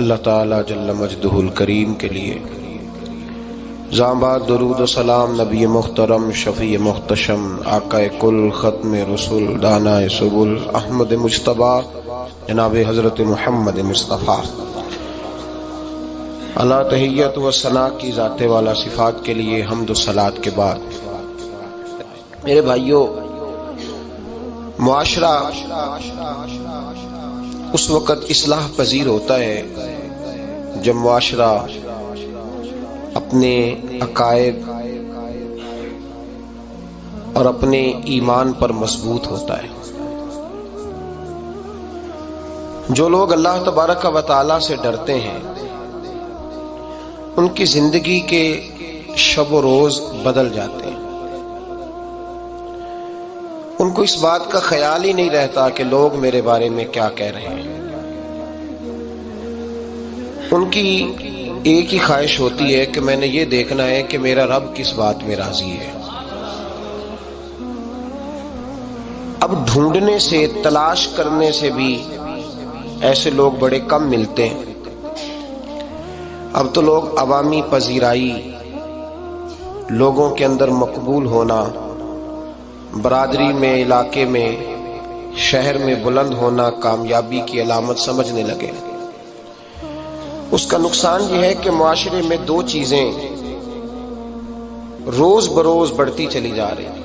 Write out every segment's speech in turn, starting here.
اللہ تعالی جل مجدہ الکریم کے لیے زامباد درود و سلام نبی محترم شفیع محتشم آقا کل ختم رسول دانا سبل احمد مجتبی جناب حضرت محمد مصطفیٰ اللہ تحیت و ثنا کی ذات والا صفات کے لیے حمد و صلات کے بعد میرے بھائیوں، معاشرہ اس وقت اصلاح پذیر ہوتا ہے جب معاشرہ اپنے عقائد اور اپنے ایمان پر مضبوط ہوتا ہے۔ جو لوگ اللہ تبارک و تعالی سے ڈرتے ہیں ان کی زندگی کے شب و روز بدل جاتے ہیں۔ ان کو اس بات کا خیال ہی نہیں رہتا کہ لوگ میرے بارے میں کیا کہہ رہے ہیں۔ ان کی ایک ہی خواہش ہوتی ہے کہ میں نے یہ دیکھنا ہے کہ میرا رب کس بات میں راضی ہے۔ اب ڈھونڈنے سے، تلاش کرنے سے بھی ایسے لوگ بڑے کم ملتے ہیں۔ اب تو لوگ عوامی پذیرائی، لوگوں کے اندر مقبول ہونا، برادری میں، علاقے میں، شہر میں بلند ہونا کامیابی کی علامت سمجھنے لگے۔ اس کا نقصان یہ ہے کہ معاشرے میں دو چیزیں روز بروز بڑھتی چلی جا رہی ہیں۔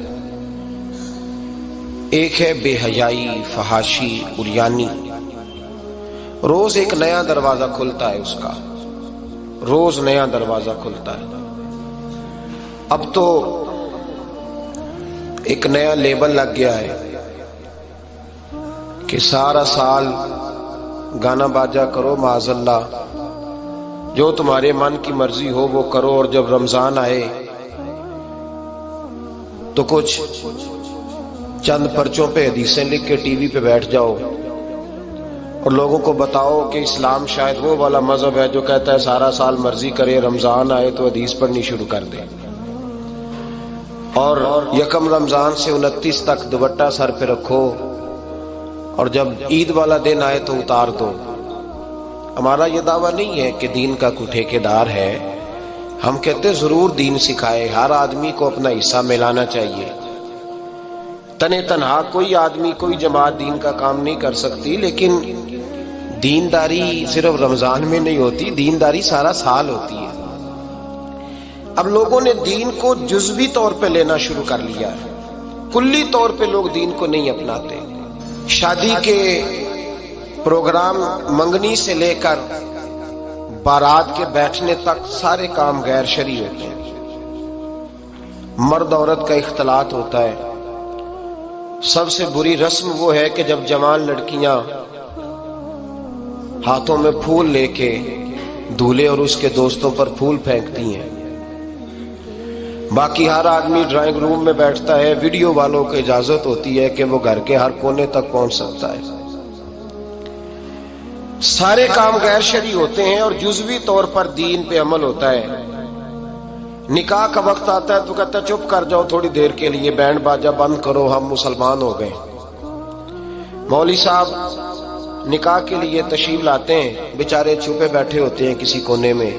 ایک ہے بے حیائی، فحاشی، عریانی۔ روز ایک نیا دروازہ کھلتا ہے، اس کا روز نیا دروازہ کھلتا ہے۔ اب تو ایک نیا لیبل لگ گیا ہے کہ سارا سال گانا باجا کرو، معاذ اللہ، جو تمہارے من کی مرضی ہو وہ کرو، اور جب رمضان آئے تو کچھ چند پرچوں پہ حدیثیں لکھ کے ٹی وی پہ بیٹھ جاؤ اور لوگوں کو بتاؤ کہ اسلام شاید وہ والا مذہب ہے جو کہتا ہے سارا سال مرضی کرے، رمضان آئے تو حدیث پڑھنی شروع کر دے، اور یکم رمضان سے 29 تک دوپٹہ سر پہ رکھو، اور جب عید والا دن آئے تو اتار دو۔ ہمارا یہ دعویٰ نہیں ہے کہ دین کا کوئی ٹھیکیدار ہے، ہم کہتے ضرور دین سکھائے، ہر آدمی کو اپنا حصہ ملانا چاہیے۔ تنے تنہا کوئی آدمی، کوئی جماعت دین کا کام نہیں کر سکتی، لیکن دینداری صرف رمضان میں نہیں ہوتی، دینداری سارا سال ہوتی ہے۔ اب لوگوں نے دین کو جزوی طور پہ لینا شروع کر لیا ہے، کلی طور پہ لوگ دین کو نہیں اپناتے۔ شادی کے پروگرام منگنی سے لے کر بارات کے بیٹھنے تک سارے کام غیر شرعی ہوتے ہیں۔ مرد عورت کا اختلاط ہوتا ہے۔ سب سے بری رسم وہ ہے کہ جب جوان لڑکیاں ہاتھوں میں پھول لے کے دولہے اور اس کے دوستوں پر پھول پھینکتی ہیں، باقی ہر آدمی ڈرائنگ روم میں بیٹھتا ہے، ویڈیو والوں کو اجازت ہوتی ہے کہ وہ گھر کے ہر کونے تک پہنچ سکتا ہے۔ سارے کام غیر شرعی ہوتے ہیں اور جزوی طور پر دین پہ عمل ہوتا ہے۔ نکاح کا وقت آتا ہے تو کہتا ہے چپ کر جاؤ تھوڑی دیر کے لیے، بینڈ باجا بند کرو، ہم مسلمان ہو گئے۔ مولوی صاحب نکاح کے لیے تشریف لاتے ہیں، بیچارے چھپے بیٹھے ہوتے ہیں کسی کونے میں،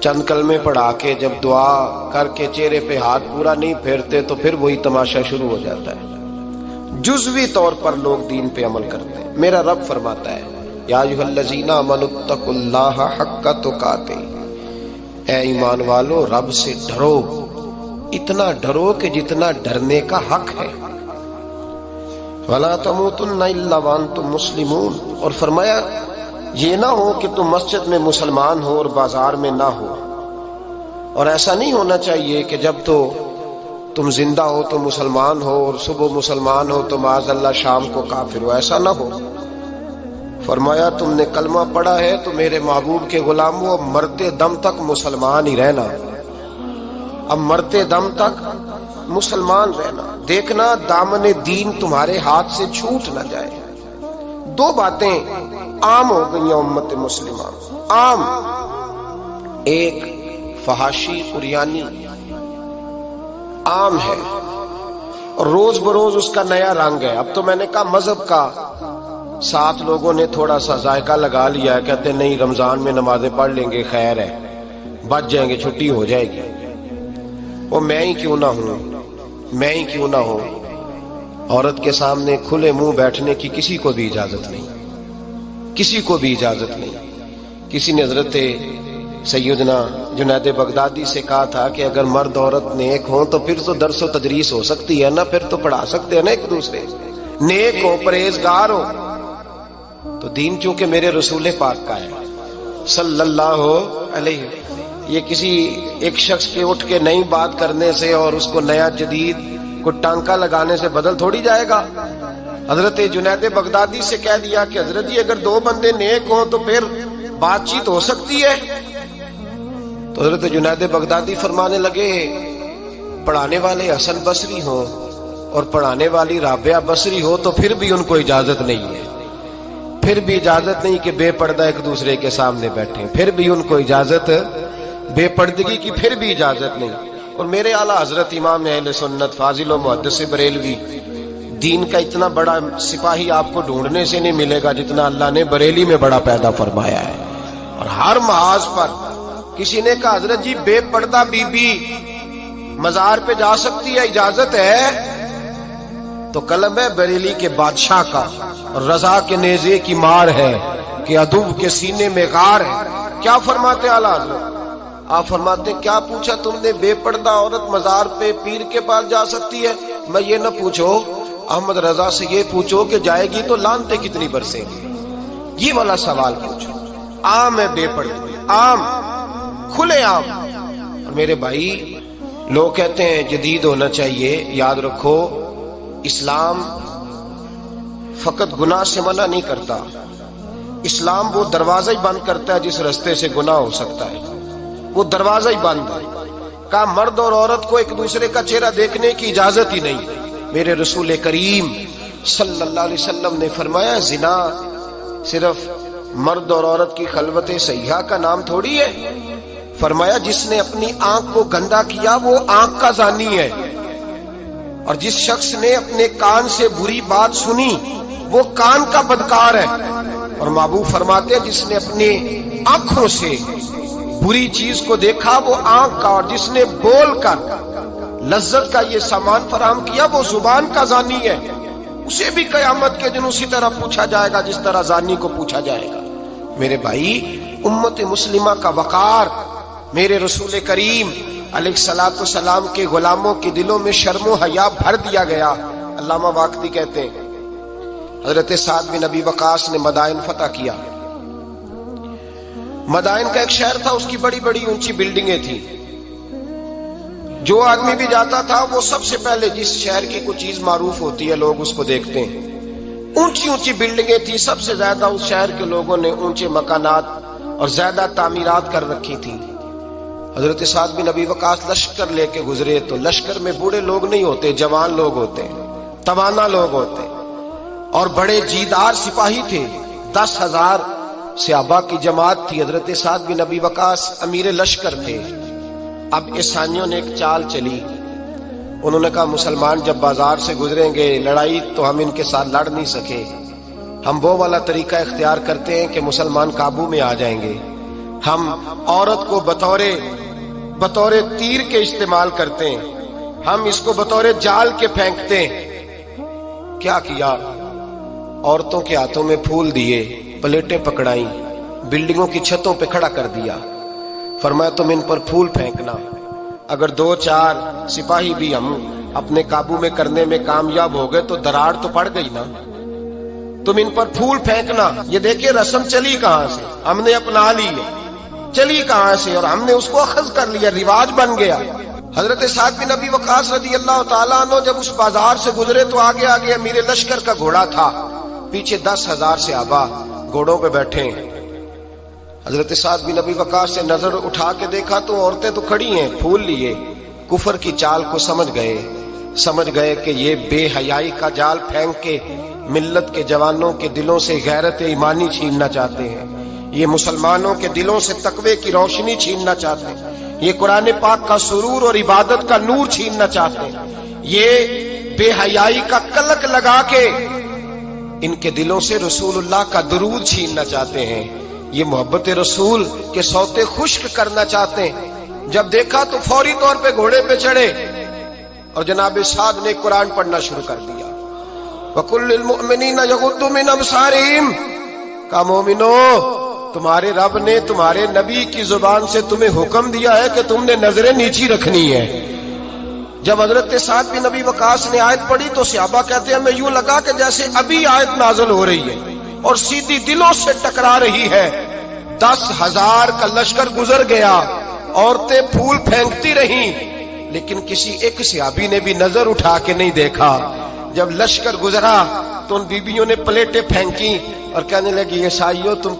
چند کلمے پڑھا کے جب دعا کر کے چہرے پہ ہاتھ پورا نہیں پھیرتے تو پھر وہی تماشا شروع ہو جاتا ہے۔ جزوی طور پر لوگ دین پہ عمل کرتے ہیں۔ میرا رب فرماتا ہے یا ایھا الذین آمنوا اتقوا اللہ حق تقاتہ، اے ایمان والو رب سے ڈرو، اتنا ڈرو کہ جتنا ڈرنے کا حق ہے۔ وَلَا تَمُوتُنَّ إِلَّا وَأَنْتُمْ مُسْلِمُونَ، اور فرمایا یہ نہ ہو کہ تم مسجد میں مسلمان ہو اور بازار میں نہ ہو، اور ایسا نہیں ہونا چاہیے کہ جب تو تم زندہ ہو تو مسلمان ہو اور صبح مسلمان ہو تو معاذ اللہ شام کو کافر ہو، ایسا نہ ہو۔ فرمایا تم نے کلمہ پڑھا ہے تو میرے محبوب کے غلام ہو، مرتے دم تک مسلمان ہی رہنا، اب مرتے دم تک مسلمان رہنا، دیکھنا دامن دین تمہارے ہاتھ سے چھوٹ نہ جائے۔ دو باتیں عام ہو گئی امت مسلمہ، عام، ایک فحاشی عریانی عام ہے اور روز بروز اس کا نیا رنگ ہے۔ اب تو میں نے کہا مذہب کا 7 لوگوں نے تھوڑا سا ذائقہ لگا لیا ہے، کہتے نہیں رمضان میں نمازیں پڑھ لیں گے، خیر ہے، بچ جائیں گے، چھٹی ہو جائے گی۔ وہ میں ہی کیوں نہ ہوں، عورت کے سامنے کھلے منہ بیٹھنے کی کسی کو بھی اجازت نہیں، کسی نے حضرت سیدنا جنید بغدادی سے کہا تھا کہ اگر مرد عورت نیک ہوں تو پھر تو درس و تدریس ہو سکتی ہے نا، پھر تو پڑھا سکتے ہیں نا ایک دوسرے، نیک ہو، پرہیزگار ہو۔ تو دین چونکہ میرے رسول پاک کا ہے صلی اللہ علیہ، یہ کسی ایک شخص کے اٹھ کے نئی بات کرنے سے اور اس کو نیا جدید کو ٹانکا لگانے سے بدل تھوڑی جائے گا۔ حضرت جنید بغدادی سے کہہ دیا کہ حضرت جی اگر 2 بندے نیک ہوں تو پھر بات چیت ہو سکتی ہے۔ تو حضرت جنید بغدادی فرمانے لگے پڑھانے والے حسن بصری ہوں اور پڑھانے والی رابعہ بصری ہو تو پھر بھی ان کو اجازت نہیں ہے، پھر بھی اجازت نہیں کہ بے پردہ ایک دوسرے کے سامنے بیٹھیں، پھر بھی ان کو اجازت، بے پردگی کی پھر بھی اجازت نہیں۔ اور میرے اعلیٰ حضرت امام اہل سنت فاضل و محدث بریلوی، دین کا اتنا بڑا سپاہی آپ کو ڈھونڈنے سے نہیں ملے گا جتنا اللہ نے بریلی میں بڑا پیدا فرمایا ہے۔ اور ہر محاذ پر کسی نے کہا حضرت جی بے پردہ بی بی مزار پہ جا سکتی ہے، اجازت ہے؟ تو قلم ہے بریلی کے بادشاہ کا، رضا کے نیزے کی مار ہے کہ ادب کے سینے میں غار ہے۔ کیا فرماتے اعلیٰ حضرت؟ آپ فرماتے کیا پوچھا تم نے، بے پردہ عورت مزار پہ پیر کے پاس جا سکتی ہے؟ میں یہ نہ پوچھو، احمد رضا سے یہ پوچھو کہ جائے گی تو لانتے کتنی برسیں گی، یہ والا سوال پوچھو۔ عام ہے بے پردگی، عام، کھلے عام۔ اور میرے بھائی لوگ کہتے ہیں جدید ہونا چاہیے، یاد رکھو اسلام فقط گناہ سے منع نہیں کرتا، اسلام وہ دروازہ ہی بند کرتا ہے جس رستے سے گناہ ہو سکتا ہے، وہ دروازہ ہی بند ہے۔ کہا مرد اور عورت کو ایک دوسرے کا چہرہ دیکھنے کی اجازت ہی نہیں۔ میرے رسول کریم صلی اللہ علیہ وسلم نے فرمایا زنا صرف مرد اور عورت کی خلوت صحیحہ کا نام تھوڑی ہے، فرمایا جس نے اپنی آنکھ کو گندا کیا وہ آنکھ کا زانی ہے، اور جس شخص نے اپنے کان سے بری بات سنی وہ کان کا بدکار ہے، اور محبوب فرماتے ہیں جس نے اپنی آنکھوں سے بری چیز کو دیکھا وہ آنکھ کا، اور جس نے بول کر لذت کا یہ سامان فراہم کیا وہ زبان کا زانی ہے، اسے بھی قیامت کے دن اسی طرح پوچھا جائے گا جس طرح زانی کو پوچھا جائے گا۔ میرے بھائی امت مسلمہ کا وقار میرے رسول کریم علیہ الصلوۃ والسلام کے غلاموں کے دلوں میں شرم و حیا بھر دیا گیا۔ علامہ واقدی کہتے ہیں حضرت سعد بن ابی وقاص نے مدائن فتح کیا۔ مدائن کا ایک شہر تھا، اس کی بڑی بڑی اونچی بلڈنگیں تھیں، جو آدمی بھی جاتا تھا وہ سب سے پہلے جس شہر کی کوئی چیز معروف ہوتی ہے لوگ اس کو دیکھتے ہیں، اونچی اونچی بلڈنگیں تھیں، سب سے زیادہ اس شہر کے لوگوں نے اونچے مکانات اور زیادہ تعمیرات کر رکھی تھی۔ حضرت سعد بن ابی وقاص لشکر لے کے گزرے تو لشکر میں بوڑھے لوگ نہیں ہوتے، جوان لوگ ہوتے ہیں، توانا لوگ ہوتے ہیں، اور بڑے جیدار سپاہی تھے، 10,000 صحابہ کی جماعت تھی۔ حضرت سعد بن ابی وقاص امیر لشکر تھے۔ اب عیسائیوں نے ایک چال چلی، انہوں نے کہا مسلمان جب بازار سے گزریں گے لڑائی تو ہم ان کے ساتھ لڑ نہیں سکے، ہم وہ والا طریقہ اختیار کرتے ہیں کہ مسلمان قابو میں آ جائیں گے، ہم عورت کو بطور تیر کے استعمال کرتے ہیں، ہم اس کو بطور جال کے پھینکتے ہیں۔ کیا کیا؟ عورتوں کے ہاتھوں میں پھول دیے، پلیٹیں پکڑائیں، بلڈنگوں کی چھتوں پہ کھڑا کر دیا، فرمایا تم ان پر پھول پھینکنا، اگر 2-4 سپاہی بھی ہم اپنے قابو میں کرنے میں کامیاب ہو گئے تو دراڑ تو پڑ گئی نا، تم ان پر پھول پھینکنا۔ یہ دیکھیں رسم چلی کہاں سے، ہم نے اپنا لی ہے، چلی کہاں سے اور ہم نے اس کو اخذ کر لیا، رواج بن گیا۔ حضرت سعد بن ابی وقاص رضی اللہ تعالیٰ عنہ جب اس بازار سے گزرے تو آگے آگے امیر لشکر کا گھوڑا تھا، پیچھے 10,000 صحابہ گھوڑوں پہ بیٹھے ہیں۔ حضرت سعد بن ابی وقاص سے نظر اٹھا کے دیکھا تو عورتیں تو کھڑی ہیں، پھول لیے، کفر کی چال کو سمجھ گئے کہ یہ بے حیائی کا جال پھینک کے ملت کے جوانوں کے دلوں سے غیرت ایمانی چھیننا چاہتے ہیں، یہ مسلمانوں کے دلوں سے تقوی کی روشنی چھیننا چاہتے ہیں، یہ قرآن پاک کا سرور اور عبادت کا نور چھیننا چاہتے ہیں، یہ بے حیائی کا کلک لگا کے ان کے دلوں سے رسول اللہ کا درود چھیننا چاہتے ہیں، یہ محبت رسول کے سوتے خشک کرنا چاہتے ہیں۔ جب دیکھا تو فوری طور پہ گھوڑے پہ چڑھے اور جناب سعد نے قرآن پڑھنا شروع کر دیا۔ وَقُلْ لِلْمُؤْمِنِينَ يَغُضُّوا مِنْ أَبْصَارِهِمْ، کہا مومنو تمہارے رب نے تمہارے نبی کی زبان سے تمہیں حکم دیا ہے کہ تم نے نظریں نیچی رکھنی ہے۔ جب حضرت سعد بن نبی وقاص نے آیت پڑھی تو صحابہ کہتے ہیں ہمیں یوں لگا کہ جیسے ابھی آیت نازل ہو رہی ہے اور سیدھی دلوں سے ٹکرا رہی ہے۔ 10,000 کا لشکر گزر گیا، عورتیں پھول پھینکتی رہیں، لیکن کسی ایک صحابی نے بھی نظر اٹھا کے نہیں دیکھا۔ جب لشکر گزرا تو ان بیبیوں نے پلیٹیں پھینکی اور کہنے لگی یہ عیسائیوں تم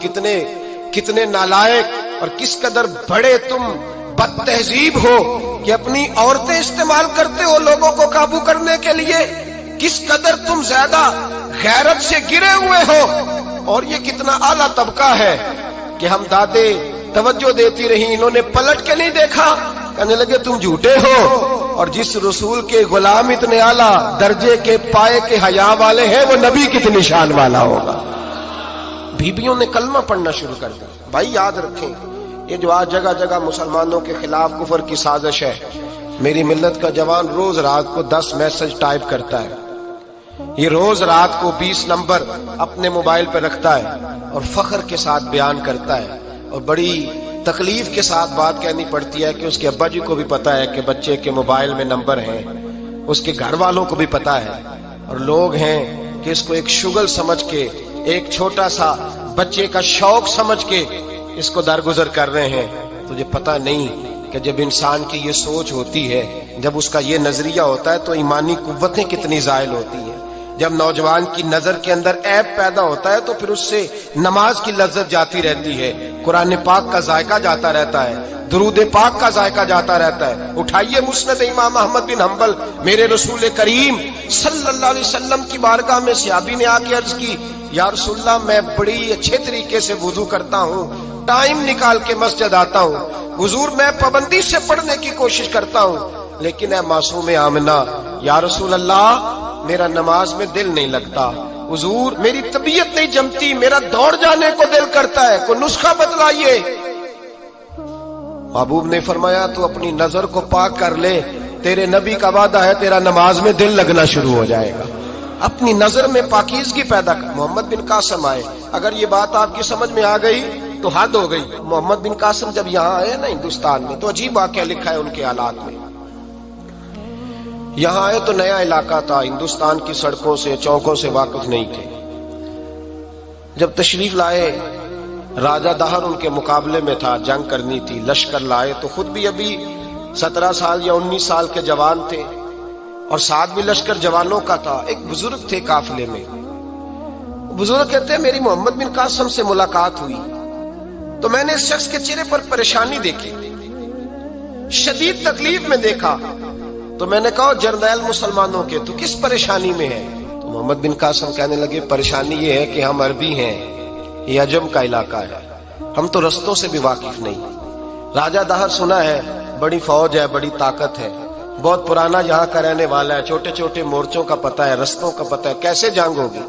کتنے نالائق اور کس قدر بڑے تم بد تہذیب ہو کہ اپنی عورتیں استعمال کرتے ہو لوگوں کو قابو کرنے کے لیے، کس قدر تم زیادہ غیرت سے گرے ہوئے ہو، اور یہ کتنا اعلیٰ طبقہ ہے کہ ہم دادے توجہ دیتی رہی، انہوں نے پلٹ کے نہیں دیکھا، کہنے لگے تم جھوٹے ہو، اور جس رسول کے غلام اتنے اعلیٰ درجے کے پائے کے حیا والے ہیں وہ نبی کتنی شان والا ہوگا۔ بیبیوں نے کلمہ پڑھنا شروع کر دیا۔ بھائی یاد رکھیں یہ جو آج جگہ جگہ مسلمانوں کے خلاف کفر کی سازش ہے، میری ملت کا جوان روز رات کو 10 میسج ٹائپ کرتا ہے، یہ روز رات کو 20 نمبر اپنے موبائل پہ رکھتا ہے اور فخر کے ساتھ بیان کرتا ہے، اور بڑی تکلیف کے ساتھ بات کہنی پڑتی ہے کہ اس کے ابا جی کو بھی پتا ہے کہ بچے کے موبائل میں نمبر ہیں، اس کے گھر والوں کو بھی پتا ہے، اور لوگ ہیں کہ اس کو ایک شغل سمجھ کے، ایک چھوٹا سا بچے کا شوق سمجھ کے اس کو درگزر کر رہے ہیں۔ تجھے پتا نہیں کہ جب انسان کی یہ سوچ ہوتی ہے، جب اس کا یہ نظریہ ہوتا ہے تو ایمانی قوتیں کتنی زائل ہوتی ہیں۔ جب نوجوان کی نظر کے اندر عیب پیدا ہوتا ہے تو پھر اس سے نماز کی لذت جاتی رہتی ہے، قرآن پاک کا ذائقہ جاتا رہتا ہے، درود پاک کا ذائقہ جاتا رہتا ہے۔ اٹھائیے مسند امام احمد بن حنبل، میرے رسول کریم صلی اللہ علیہ وسلم کی بارگاہ میں صحابی نے آ کے عرض کی یا رسول اللہ میں بڑی اچھے طریقے سے وضو کرتا ہوں، ٹائم نکال کے مسجد آتا ہوں، حضور میں پابندی سے پڑھنے کی کوشش کرتا ہوں، لیکن اے معصوم آمنہ یا رسول اللہ میرا نماز میں دل نہیں لگتا، حضور میری طبیعت نہیں جمتی، میرا دوڑ جانے کو دل کرتا ہے، کوئی نسخہ بتلائیے۔ محبوب نے فرمایا تو اپنی نظر کو پاک کر لے، تیرے نبی کا وعدہ ہے تیرا نماز میں دل لگنا شروع ہو جائے گا۔ اپنی نظر میں پاکیزگی پیدا کر۔ محمد بن قاسم آئے، اگر یہ بات آپ کی سمجھ میں آ گئی تو حد ہو گئی۔ محمد بن قاسم جب یہاں آئے نا ہندوستان میں تو عجیب واقعہ لکھا ہے ان کے حالات میں۔ یہاں آئے تو نیا علاقہ تھا، ہندوستان کی سڑکوں سے چوکوں سے واقف نہیں تھے۔ جب تشریف لائے راجہ دہر ان کے مقابلے میں تھا، جنگ کرنی تھی، لشکر لائے تو خود بھی ابھی 17 سال یا 19 سال کے جوان تھے، اور ساتھ بھی لشکر جوانوں کا تھا۔ ایک بزرگ تھے قافلے میں، بزرگ کہتے ہیں میری محمد بن قاسم سے ملاقات ہوئی تو میں نے اس شخص کے چہرے پر پریشانی دیکھی، شدید تکلیف میں دیکھا، تو میں نے کہا جرنیل مسلمانوں کے تو کس پریشانی میں ہے؟ تو محمد بن قاسم کہنے لگے پریشانی یہ ہے کہ ہم عربی ہیں، یہ عجم کا علاقہ ہے، ہم تو رستوں سے بھی واقف نہیں۔ راجہ دہر سنا ہے بڑی فوج ہے، بڑی طاقت ہے، بہت پرانا یہاں کا رہنے والا ہے، چھوٹے چھوٹے مورچوں کا پتہ ہے، رستوں کا پتہ ہے، کیسے جنگ ہوگی؟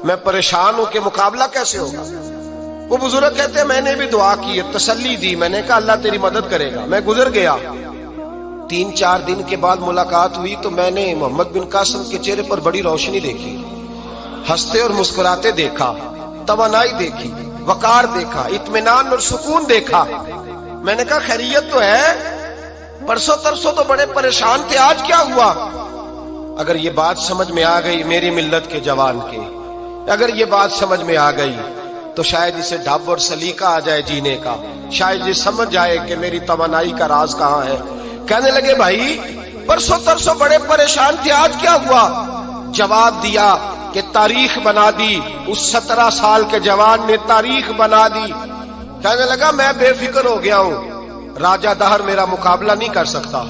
میں پریشان ہوں کہ مقابلہ کیسے ہوگا؟ وہ بزرگ کہتے ہیں میں نے بھی دعا کی، تسلی دی، میں نے کہا اللہ تیری مدد کرے گا۔ میں گزر گیا، 3-4 دن کے بعد ملاقات ہوئی تو میں نے محمد بن قاسم کے چہرے پر بڑی روشنی دیکھی، ہنستے اور مسکراتے دیکھا، توانائی دیکھی، وقار دیکھا، اطمینان اور سکون دیکھا۔ میں نے کہا خیریت تو ہے، پرسوں ترسوں تو بڑے پریشان تھے، آج کیا ہوا؟ اگر یہ بات سمجھ میں آ گئی میری ملت کے جوان کے، اگر یہ بات سمجھ میں آ گئی تو شاید اسے ڈھب اور سلیقہ آ جائے جینے کا، شاید یہ سمجھ جائے کہ میری توانائی کا راز کہاں ہے۔ کہنے لگے بھائی پرسوں ترسوں بڑے پریشان تھے، آج کیا ہوا؟ جواب دیا کہ تاریخ بنا دی، اس 17 سال کے جوان نے تاریخ بنا دی۔ کہنے لگا میں بے فکر ہو گیا ہوں، راجہ دہر میرا مقابلہ نہیں کر سکتا،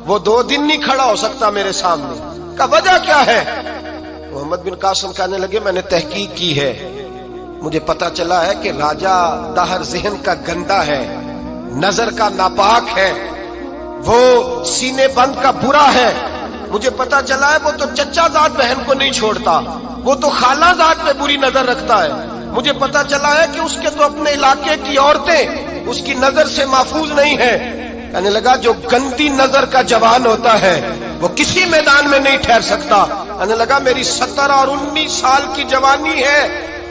وہ 2 دن نہیں کھڑا ہو سکتا میرے سامنے۔ کا وجہ کیا ہے؟ محمد بن قاسم کہنے لگے میں نے تحقیق کی ہے، مجھے پتا چلا ہے کہ راجہ دہر ذہن کا گندا ہے، نظر کا ناپاک ہے، وہ سینے بند کا برا ہے، مجھے پتا چلا ہے وہ تو چچا زاد بہن کو نہیں چھوڑتا، وہ تو خالہ ذات پہ بری نظر رکھتا ہے. مجھے پتا چلا ہے کہ اس کے تو اپنے علاقے کی عورتیں اس کی نظر سے محفوظ نہیں ہیں. کہنے لگا جو گندی نظر کا جوان ہوتا ہے وہ کسی میدان میں نہیں ٹھہر سکتا. کہنے لگا میری 17 اور 19 سال کی جوانی ہے,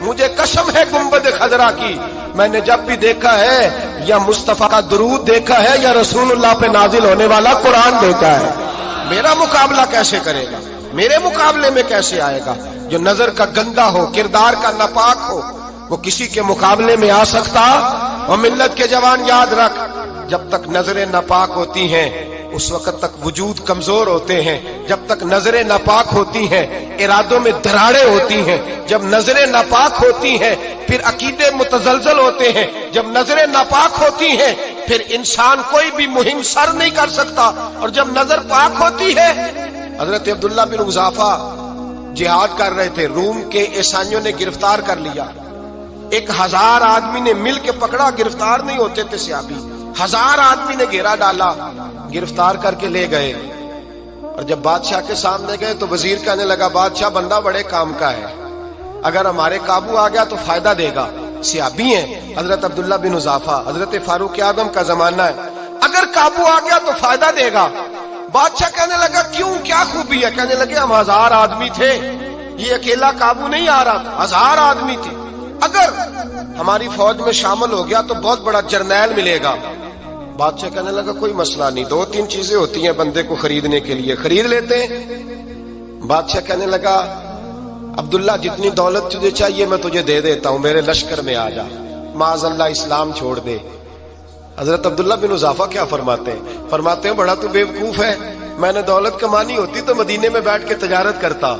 مجھے قسم ہے گنبد خضرا کی, میں نے جب بھی دیکھا ہے یا مصطفیٰ کا درود دیکھا ہے یا رسول اللہ پہ نازل ہونے والا قرآن دیکھا ہے. میرا مقابلہ کیسے کرے گا, میرے مقابلے میں کیسے آئے گا؟ جو نظر کا گندا ہو, کردار کا ناپاک ہو, وہ کسی کے مقابلے میں آ سکتا؟ اور ملت کے جوان یاد رکھ, جب تک نظریں ناپاک ہوتی ہیں اس وقت تک وجود کمزور ہوتے ہیں. جب تک نظریں ناپاک ہوتی ہیں ارادوں میں دراڑیں ہوتی ہیں. جب نظریں ناپاک ہوتی ہیں پھر عقیدے متزلزل ہوتے ہیں. جب نظریں ناپاک ہوتی ہیں پھر انسان کوئی بھی مہم سر نہیں کر سکتا. اور جب نظر پاک ہوتی ہے, حضرت عبداللہ بن حذافہ جہاد کر رہے تھے, روم کے عیسائیوں نے گرفتار کر لیا. 1000 آدمی نے مل کے پکڑا, گرفتار نہیں ہوتے تھے صحابی. 1000 آدمی نے گھیرا ڈالا, گرفتار کر کے لے گئے. اور جب بادشاہ کے سامنے گئے تو وزیر کہنے لگا بادشاہ بندہ بڑے کام کا ہے, اگر ہمارے قابو آ گیا تو فائدہ دے گا. صحابی ہیں حضرت عبداللہ بن حذافہ, حضرت فاروق اعظم کا زمانہ ہے, اگر قابو آ گیا تو فائدہ دے گا. بادشاہ کہنے لگا کیوں, کیا خوبی ہے؟ کہنے لگے ہم 1000 آدمی تھے, یہ اکیلا قابو نہیں آ رہا تھا, 1000 آدمی تھے, اگر ہماری فوج میں شامل ہو گیا تو بہت بڑا جرنیل ملے گا. بادشاہ کہنے لگا کوئی مسئلہ نہیں, 2-3 چیزیں ہوتی ہیں بندے کو خریدنے کے لیے, خرید لیتے ہیں. بادشاہ کہنے لگا عبداللہ جتنی دولت تجھے چاہیے میں تجھے دے دیتا ہوں, میرے لشکر میں آ جا, معاذ اللہ اسلام چھوڑ دے. حضرت عبداللہ بن حذافہ کیا فرماتے ہیں؟ فرماتے ہیں بڑا تو بیوقوف ہے, میں نے دولت کمانی ہوتی تو مدینے میں بیٹھ کے تجارت کرتا.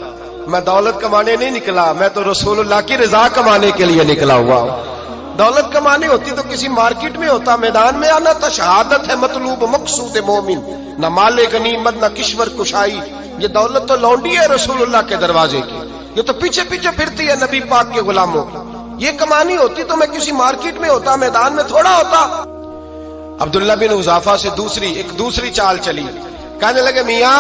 میں دولت کمانے نہیں نکلا, میں تو رسول اللہ کی رضا کمانے کے لیے نکلا ہوا ہوں. دولت کمانی ہوتی تو کسی مارکیٹ میں ہوتا, میدان میں آنا تھا. شہادت ہے مطلوب مقصود مومن, نہ مال غنیمت نہ کشور کشائی. یہ دولت تو لونڈی ہے رسول اللہ کے دروازے کی, یہ تو پیچھے پیچھے پھرتی ہے نبی پاک کے غلاموں کی. یہ کمانی ہوتی تو میں کسی مارکیٹ میں ہوتا, میدان میں تھوڑا ہوتا. عبداللہ بن حذافہ سے دوسری چال چلی. کہنے لگے میاں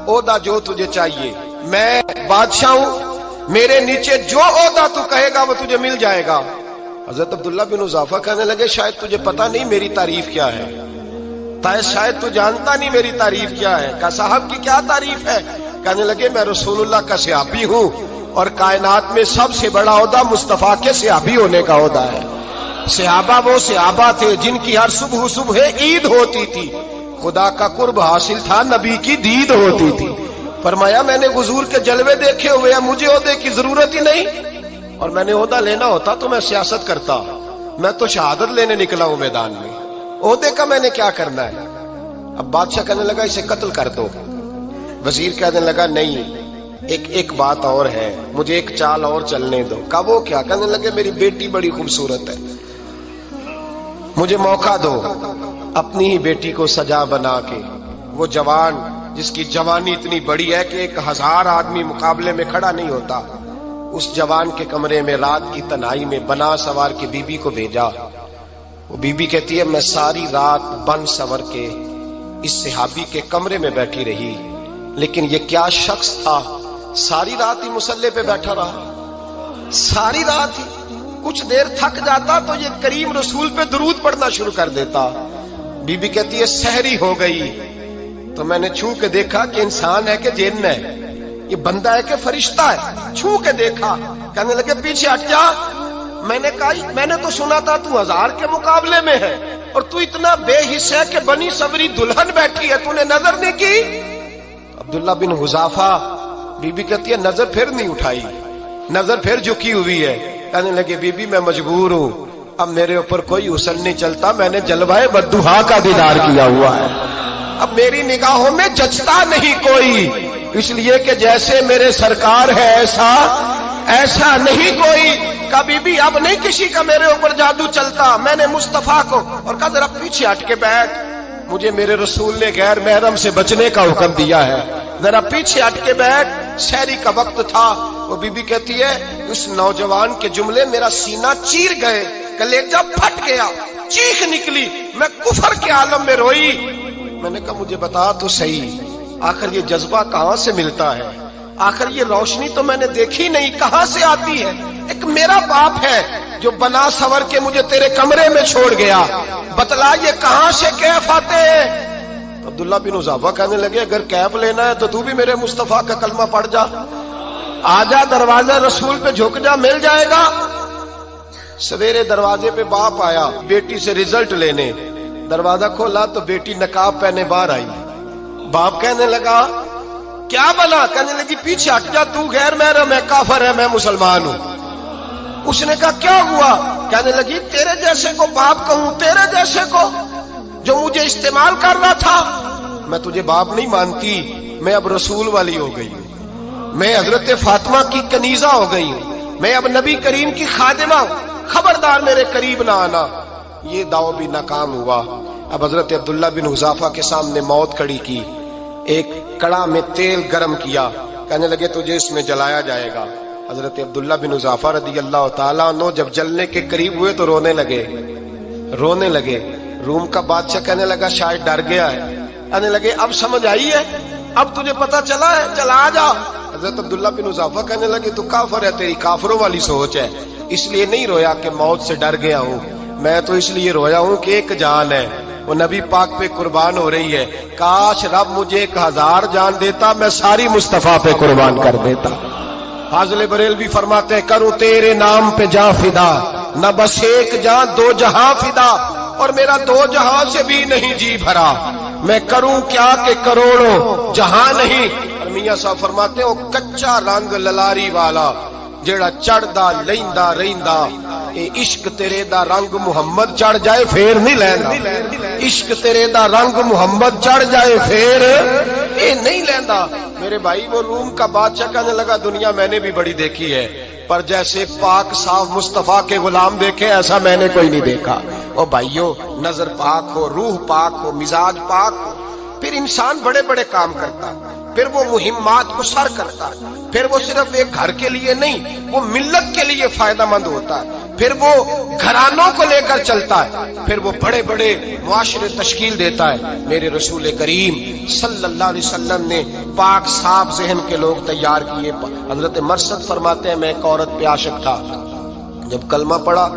عہدہ جو تجھے چاہیے, میں بادشاہ ہوں, میرے نیچے جو عہدہ تو کہے گا وہ تجھے مل جائے گا. حضرت عبداللہ بن حذافہ کہنے لگے شاید تجھے پتا نہیں میری تعریف کیا ہے, شاید تو جانتا نہیں میری تعریف کیا ہے. کہا صاحب کی کیا تعریف ہے؟ کہنے لگے میں رسول اللہ کا صحابی ہوں اور کائنات میں سب سے بڑا عہدہ مصطفیٰ کے صحابی ہونے کا عہدہ ہے. صحابہ وہ صحابہ تھے جن کی ہر صبح عید ہوتی تھی, خدا کا قرب حاصل تھا, نبی کی دید ہوتی تھی. فرمایا میں نے حضور کے جلوے دیکھے ہوئے ہیں, مجھے عہدے کی ضرورت ہی نہیں, اور میں نے عہدہ لینا ہوتا تو میں سیاست کرتا, میں تو شہادت لینے نکلا ہوں میدان میں, عہدے کا میں نے کیا کرنا ہے. اب بادشاہ کہنے لگا اسے قتل کر دو. وزیر کہنے لگا نہیں, ایک بات اور ہے, مجھے ایک چال اور چلنے دو. کہا وہ کیا؟ کہنے لگے میری بیٹی بڑی خوبصورت ہے, مجھے موقع دو اپنی ہی بیٹی کو سجا بنا کے. وہ جوان جس کی جوانی اتنی بڑی ہے کہ 1000 آدمی مقابلے میں کھڑا نہیں ہوتا, اس جوان کے کمرے میں رات کی تنہائی میں بنا سوار کے بی بی کو بھیجا. وہ بی بی کہتی ہے میں ساری رات بن سور کے اس صحابی کے کمرے میں بیٹھی رہی, لیکن یہ کیا شخص تھا, ساری رات ہی مصلے پہ بیٹھا رہا, ساری رات ہی. کچھ دیر تھک جاتا تو یہ کریم رسول پہ درود پڑھنا شروع کر دیتا. بی بی کہتی ہے سحری ہو گئی تو میں نے چھو کے دیکھا کہ انسان ہے کہ جن ہے, یہ بندہ ہے کہ فرشتہ ہے, چھو کے دیکھا. کہنے لگے پیچھے ہٹ جا. میں نے کہا میں نے تو سنا تھا تو 1000 کے مقابلے میں ہے اور تو اتنا بے حس ہے کہ بنی صبری دلہن بیٹھی ہے, تو نے نظر نہیں کی. عبداللہ بن حذافہ, بی بی کہتی ہے نظر پھر نہیں اٹھائی, نظر پھر جھکی ہوئی ہے. کہنے لگے بی بی میں مجبور ہوں, اب میرے اوپر کوئی حسن نہیں چلتا, میں نے جلوہ بدوحا کا دیدار کیا ہوا ہے, اب میری نگاہوں میں جچتا نہیں کوئی, اس لیے کہ جیسے میرے سرکار ہے ایسا نہیں کوئی. کبھی بھی اب نہیں کسی کا میرے اوپر جادو چلتا. میں نے مصطفیٰ کو اور کہا ذرا پیچھے ہٹ کے بیٹھ, مجھے میرے رسول نے غیر محرم سے بچنے کا حکم دیا ہے, ذرا پیچھے ہٹ کے بیٹھ. سحری کا وقت تھا. وہ بی بی کہتی ہے اس نوجوان کے جملے میرا سینہ چیر گئے, کلیجہ پھٹ گیا, چیخ نکلی, میں کفر کے عالم میں روئی. میں نے کہا مجھے بتا تو صحیح, آخر یہ جذبہ کہاں سے ملتا ہے؟ آخر یہ روشنی تو میں نے دیکھی نہیں، کہاں سے آتی ہے؟ ایک میرا باپ ہے جو بنا سور کے مجھے تیرے کمرے میں چھوڑ گیا، بتلا یہ کہاں سے کیف آتے ہیں؟ عبداللہ بن حذافہ کہنے لگے اگر کیف لینا ہے تو بھی میرے مصطفیٰ کا کلمہ پڑھ جا، آجا دروازہ رسول پہ جھک جا، مل جائے گا۔ سویرے دروازے پہ باپ آیا بیٹی سے رزلٹ لینے، دروازہ کھولا تو بیٹی نقاب پہنے باہر آئی۔ باپ کہنے لگا کیا بنا؟ کہنے لگی پیچھے ہٹ جا، تو غیر محرم ہے، کافر ہے، میں مسلمان ہوں۔ اس نے کہا کیا ہوا؟ کہنے لگی تیرے جیسے کو باپ کہوں، تیرے جیسے کو جو مجھے استعمال کر رہا تھا؟ میں تجھے باپ نہیں مانتی، میں اب رسول والی ہو گئی ہوں، میں حضرت فاطمہ کی کنیزہ ہو گئی ہوں، میں اب نبی کریم کی خادمہ ہوں، خبردار میرے قریب نہ آنا۔ یہ دعو بھی ناکام ہوا۔ اب حضرت عبداللہ بن حذافہ کے سامنے موت کھڑی کی، ایک کڑا میں تیل گرم کیا، کہنے لگے تجھے اس میں جلایا جائے گا۔ حضرت عبداللہ بن حذافہ رضی اللہ تعالیٰ عنہ جب جلنے کے قریب ہوئے تو رونے لگے۔ روم کا بادشاہ کہنے لگا شاید ڈر گیا ہے، کہنے لگے اب سمجھ آئی ہے، اب تجھے پتا چلا ہے، چلا آ جا۔ حضرت عبداللہ بن حذافہ کہنے لگے تو کافر ہے، تیری کافروں والی سوچ ہے، اس لیے نہیں رویا کہ موت سے ڈر گیا ہوں، میں تو اس لیے رویا ہوں کہ ایک جان ہے، وہ نبی پاک پہ قربان ہو رہی ہے، کاش رب مجھے 1000 جان دیتا، میں ساری مصطفیٰ پہ قربان کر دیتا۔ فاضل بریلوی فرماتے ہیں کروں تیرے نام پہ جاں فدا، نہ بس ایک جاں 2 جہاں فدا، اور میرا 2 جہاں سے بھی نہیں جی بھرا، میں کروں کیا کہ کروڑوں جہاں نہیں۔ اور میاں صاحب فرماتے ہیں وہ کچا رنگ للاری والا جیڑا چڑھدا لیندا رہندا، اے عشق تیرے دا رنگ محمد چڑھ جائے پھر نہیں لیندا، عشق تیرے دا رنگ محمد چڑھ جائے پھر اے نہیں لیندا۔ میرے بھائی وہ روم کا بادشاہ کہنے لگا دنیا میں نے بھی بڑی دیکھی ہے، پر جیسے پاک صاف مصطفیٰ کے غلام دیکھے ایسا میں نے کوئی نہیں دیکھا۔ او بھائیو، نظر پاک ہو، روح پاک ہو، مزاج پاک ہو، پھر انسان بڑے بڑے کام کرتا، پھر وہ مہمات کو سر کرتا، پھر وہ صرف ایک گھر کے لیے نہیں، وہ ملت کے لیے فائدہ مند ہوتا ہے، پھر وہ گھرانوں کو لے کر چلتا ہے، پھر وہ بڑے بڑے معاشرے تشکیل دیتا ہے۔ میرے رسول کریم صلی اللہ علیہ وسلم نے پاک صاف ذہن کے لوگ تیار کیے۔ حضرت مرثد فرماتے ہیں میں ایک عورت پہ عاشق تھا، جب کلمہ پڑھا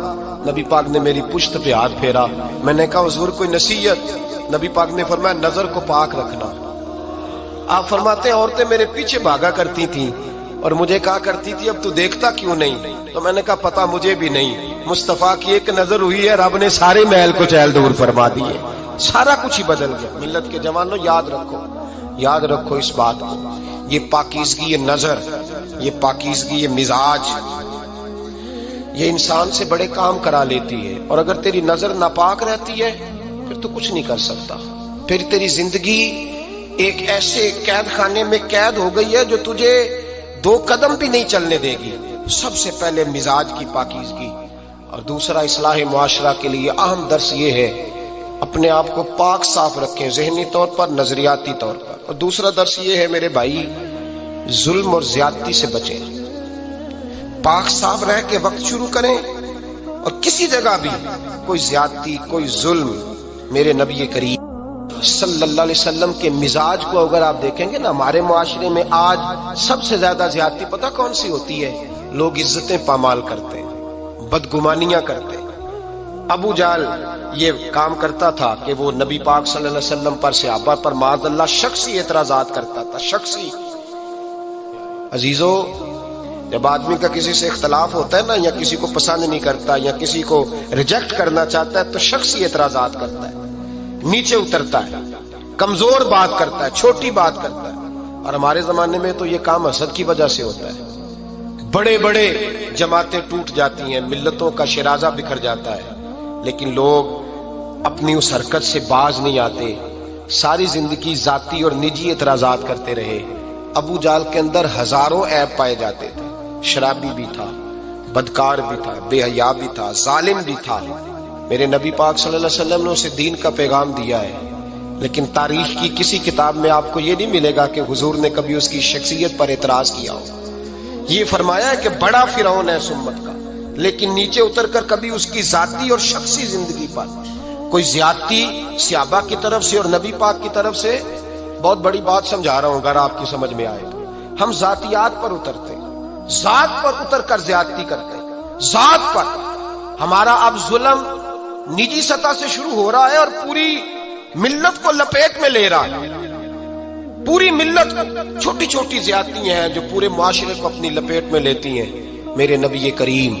نبی پاک نے میری پشت پہ ہاتھ پھیرا، میں نے کہا حضور کوئی نصیحت؟ نبی پاک نے فرمایا نظر کو پاک رکھنا۔ آپ فرماتے ہیں عورتیں میرے پیچھے بھاگا کرتی تھیں اور مجھے کہا کرتی تھی اب تو دیکھتا کیوں نہیں؟ تو میں نے کہا پتا مجھے بھی نہیں، مصطفیٰ کی ایک نظر ہوئی ہے، رب نے سارے محل کو چہل دور فرما دیے، سارا کچھ ہی بدل گیا۔ ملت کے جوانوں یاد رکھو اس بات کو، یہ پاکیزگی، یہ نظر، یہ پاکیزگی، یہ مزاج، یہ انسان سے بڑے کام کرا لیتی ہے، اور اگر تیری نظر ناپاک رہتی ہے پھر تو کچھ نہیں کر سکتا، پھر تیری زندگی ایک ایسے قید خانے میں قید ہو گئی ہے جو تجھے 2 قدم بھی نہیں چلنے دے گی۔ سب سے پہلے مزاج کی پاکیزگی، اور دوسرا اصلاح معاشرہ کے لیے اہم درس یہ ہے اپنے آپ کو پاک صاف رکھیں، ذہنی طور پر، نظریاتی طور پر، اور دوسرا درس یہ ہے میرے بھائی ظلم اور زیادتی سے بچیں، پاک صاف رہ کے وقت شروع کریں، اور کسی جگہ بھی کوئی زیادتی، کوئی ظلم، میرے نبی کریم صلی اللہ علیہ وسلم کے مزاج کو اگر آپ دیکھیں گے نا، ہمارے معاشرے میں آج سب سے زیادہ زیادتی پتہ کون سی ہوتی ہے؟ لوگ عزتیں پامال کرتے ہیں، بدگمانیاں کرتے ہیں۔ ابو جہل یہ کام کرتا تھا کہ وہ نبی پاک صلی اللہ علیہ وسلم پر، صحابہ پر معاذ اللہ شخصی اعتراضات کرتا تھا، شخصی۔ عزیزو، جب آدمی کا کسی سے اختلاف ہوتا ہے نا، یا کسی کو پسند نہیں کرتا یا کسی کو ریجیکٹ کرنا چاہتا ہے تو شخصی اعتراضات کرتا ہے، نیچے اترتا ہے، کمزور بات کرتا ہے، چھوٹی بات کرتا ہے۔ اور ہمارے زمانے میں تو یہ کام حسد کی وجہ سے ہوتا ہے، بڑے بڑے جماعتیں ٹوٹ جاتی ہیں، ملتوں کا شرازہ بکھر جاتا ہے، لیکن لوگ اپنی اس حرکت سے باز نہیں آتے، ساری زندگی ذاتی اور نجی اعتراضات کرتے رہے۔ ابو جہل کے اندر ہزاروں عیب پائے جاتے تھے، شرابی بھی تھا، بدکار بھی تھا، بے حیا بھی تھا، ظالم بھی تھا۔ میرے نبی پاک صلی اللہ علیہ وسلم نے اسے دین کا پیغام دیا ہے، لیکن تاریخ کی کسی کتاب میں آپ کو یہ نہیں ملے گا کہ حضور نے کبھی اس کی شخصیت پر اعتراض کیا ہو۔ یہ فرمایا ہے کہ بڑا فرعون ہے اس امت کا، لیکن نیچے اتر کر کبھی اس کی ذاتی اور شخصی زندگی پر کوئی زیادتی صحابہ کی طرف سے اور نبی پاک کی طرف سے، بہت بڑی بات سمجھا رہا ہوں اگر آپ کی سمجھ میں آئے تو، ہم ذاتیات پر اترتے ہیں، ذات پر اتر کر زیادتی کرتے ہیں، ذات پر۔ ہمارا اب ظلم نجی سطح سے شروع ہو رہا ہے اور پوری ملت کو لپیٹ میں لے رہا ہے۔ پوری ملت چھوٹی چھوٹی زیادتیاں ہیں جو پورے معاشرے کو اپنی لپیٹ میں لیتی ہیں۔ میرے نبی کریم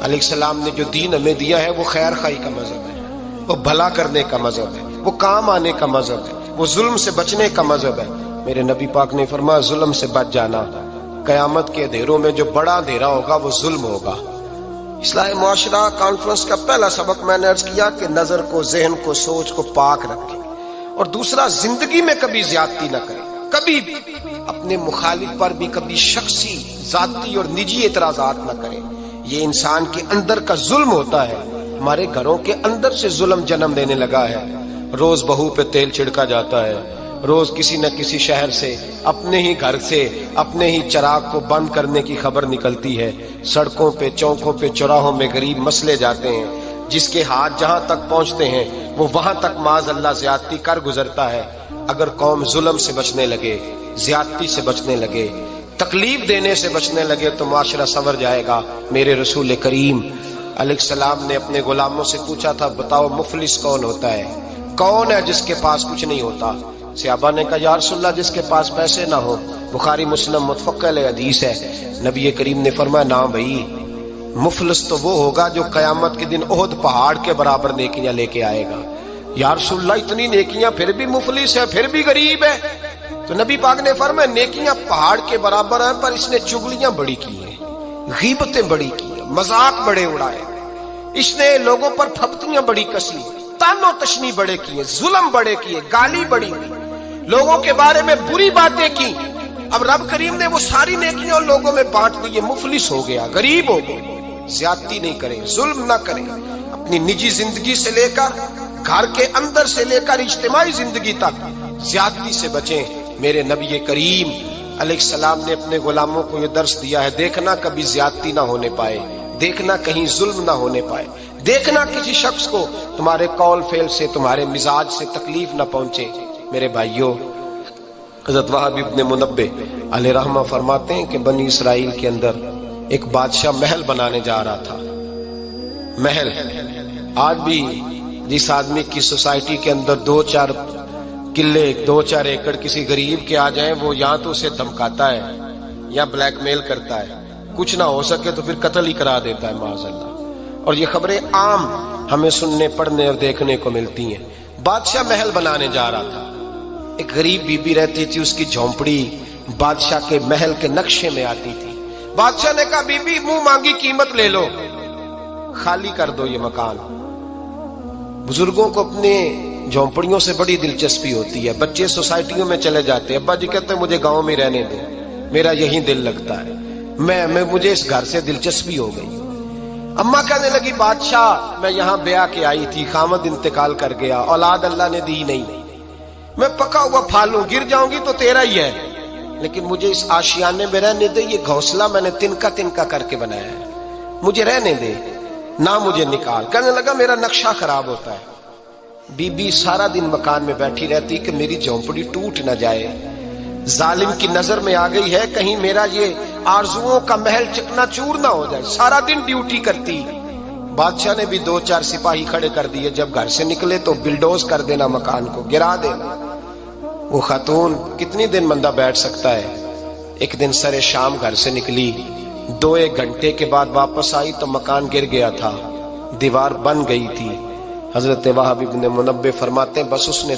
علیہ السلام نے جو دین ہمیں دیا ہے وہ خیر خواہی کا مذہب ہے، وہ بھلا کرنے کا مذہب ہے، وہ کام آنے کا مذہب ہے، وہ ظلم سے بچنے کا مذہب ہے۔ میرے نبی پاک نے فرمایا ظلم سے بچ جانا، قیامت کے اندھیروں میں جو بڑا اندھیرا ہوگا وہ ظلم ہوگا۔ اصلاح معاشرہ کانفرنس کا پہلا سبق میں نے عرض کیا کہ نظر کو، ذہن کو، سوچ کو پاک رکھیں، اور دوسرا زندگی میں کبھی زیادتی نہ کریں، کبھی بھی اپنے مخالف پر بھی کبھی شخصی، ذاتی اور نجی اعتراضات نہ کریں۔ یہ انسان کے اندر کا ظلم ہوتا ہے، ہمارے گھروں کے اندر سے ظلم جنم لینے لگا ہے۔ روز بہو پہ تیل چھڑکا جاتا ہے، روز کسی نہ کسی شہر سے، اپنے ہی گھر سے، اپنے ہی چراغ کو بند کرنے کی خبر نکلتی ہے۔ سڑکوں پہ، چوکوں پہ، چوراہوں میں غریب مسلے جاتے ہیں، جس کے ہاتھ جہاں تک پہنچتے ہیں وہ وہاں تک معاذ اللہ زیادتی کر گزرتا ہے۔ اگر قوم ظلم سے بچنے لگے، زیادتی سے بچنے لگے، تکلیف دینے سے بچنے لگے تو معاشرہ سنور جائے گا۔ میرے رسول کریم علیہ السلام نے اپنے غلاموں سے پوچھا تھا بتاؤ مفلس کون ہوتا ہے؟ کون ہے جس کے پاس کچھ نہیں ہوتا؟ صحابہ نے کہا یا رسول اللہ جس کے پاس پیسے نہ ہو۔ بخاری مسلم متفق علیہ حدیث ہے۔ نبی کریم نے فرمایا نا بھائی، مفلس تو وہ ہوگا جو قیامت کے دن احد پہاڑ کے برابر نیکیاں لے کے آئے گا۔ یا رسول اللہ اتنی نیکیاں پھر بھی مفلس ہے، پھر بھی غریب ہے؟ تو نبی پاک نے فرمایا نیکیاں پہاڑ کے برابر ہیں پر اس نے چگلیاں بڑی کی ہیں، غیبتیں بڑی کی ہیں، مذاق بڑے اڑائے، اس نے لوگوں پر پھپتیاں بڑی کسی، تان و تشنی بڑے کیے، ظلم بڑے کیے، گالی بڑی ہوئی، لوگوں کے بارے میں بری باتیں کی۔ اب رب کریم نے وہ ساری نیکیاں لوگوں میں بانٹ دی، یہ مفلس ہو گیا، غریب ہو گیا۔ زیادتی نہیں کریں، ظلم نہ کریں، اپنی نجی زندگی سے لے کر گھر کے اندر سے لے کر اجتماعی زندگی تک زیادتی سے بچیں۔ میرے نبی کریم علیہ السلام نے اپنے غلاموں کو یہ درس دیا ہے، دیکھنا کبھی زیادتی نہ ہونے پائے، دیکھنا کہیں ظلم نہ ہونے پائے، دیکھنا کسی شخص کو تمہارے قول فعل سے، تمہارے مزاج سے تکلیف نہ پہنچے۔ میرے بھائیوں، حضرت وہب ابن منبہ علیہ رحمہ فرماتے ہیں کہ بنی اسرائیل کے اندر ایک بادشاہ محل بنانے جا رہا تھا۔ محل آج بھی جس آدمی کی سوسائٹی کے اندر 2-4 قلعے، 2-4 ایکڑ کسی غریب کے آ جائیں، وہ یا تو اسے دھمکاتا ہے یا بلیک میل کرتا ہے، کچھ نہ ہو سکے تو پھر قتل ہی کرا دیتا ہے معاذ اللہ۔ اور یہ خبریں عام ہمیں سننے، پڑھنے اور دیکھنے کو ملتی ہیں۔ بادشاہ محل بنانے جا رہا تھا، ایک غریب بی بی رہتی تھی، اس کی جھونپڑی بادشاہ کے محل کے نقشے میں آتی تھی۔ بادشاہ نے کہا بی بی منہ مانگی قیمت لے لو، خالی کر دو یہ مکان۔ بزرگوں کو اپنے جھونپڑیوں سے بڑی دلچسپی ہوتی ہے، بچے سوسائٹیوں میں چلے جاتے ہیں، ابا جی کہتے ہیں مجھے گاؤں میں رہنے دیں، میرا یہی دل لگتا ہے، مجھے اس گھر سے دلچسپی ہو گئی۔ اماں کہنے لگی بادشاہ میں یہاں بیاہ کے آئی تھی، خامد انتقال کر گیا، اولاد اللہ نے دی نہیں، میں پکا ہوا پھال ہوں، گر جاؤں گی تو تیرا ہی ہے، لیکن مجھے اس آشیانے میں رہنے دے، یہ گھونسلہ میں نے تنکا تنکا کر کے بنایا ہے، مجھے رہنے دے، نہ مجھے نکال۔ کہنے لگا میرا نقشہ خراب ہوتا ہے۔ بی بی سارا دن مکان میں بیٹھی رہتی کہ میری جھونپڑی ٹوٹ نہ جائے، ظالم کی نظر میں آ گئی ہے کہیں میرا یہ آرزوؤں کا محل چکنا چور نہ ہو جائے، سارا دن ڈیوٹی کرتی۔ بادشاہ نے بھی 2-4 سپاہی کھڑے کر دیے، جب گھر سے نکلے تو بلڈوز کر دینا، مکان کو گرا دینا۔ وہ خاتون کتنی دن بندہ بیٹھ سکتا ہے؟ ایک دن سر شام گھر سے نکلی، 2-1 گھنٹے کے بعد واپس آئی تو مکان گر گیا تھا، دیوار بن گئی تھی۔ حضرت وہب ابن منبہ فرماتے ہیں بس اس نے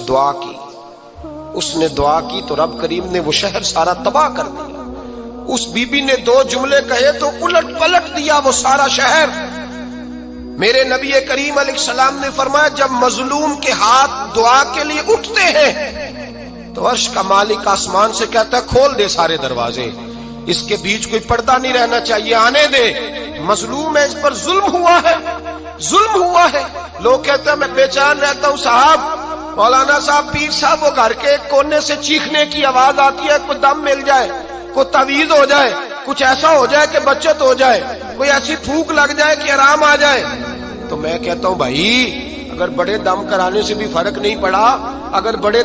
دعا کی تو رب کریم نے وہ شہر سارا تباہ کر دیا۔ اس بی بی نے 2 جملے کہے تو الٹ پلٹ دیا وہ سارا شہر۔ میرے نبی کریم علیہ السلام نے فرمایا جب مظلوم کے ہاتھ دعا کے لیے اٹھتے ہیں تو عرش کا مالک آسمان سے کہتا ہے کھول دے سارے دروازے، اس کے بیچ کوئی پردہ نہیں رہنا چاہیے، آنے دے، مظلوم ہے، اس پر ظلم ہوا ہے، ظلم ہوا ہے۔ لوگ کہتے ہیں میں بے چین رہتا ہوں صاحب، مولانا صاحب، پیر صاحب، وہ گھر کے ایک کونے سے چیخنے کی آواز آتی ہے، کوئی دم مل جائے، کوئی تعویذ ہو جائے، کچھ ایسا ہو جائے کہ بچت ہو جائے، کوئی ایسی پھونک لگ جائے کہ آرام آ جائے۔ تو میں کہتا ہوں بھائی اگر بڑے دم کرانے سے بھی فرق نہیں پڑا، اگر بڑے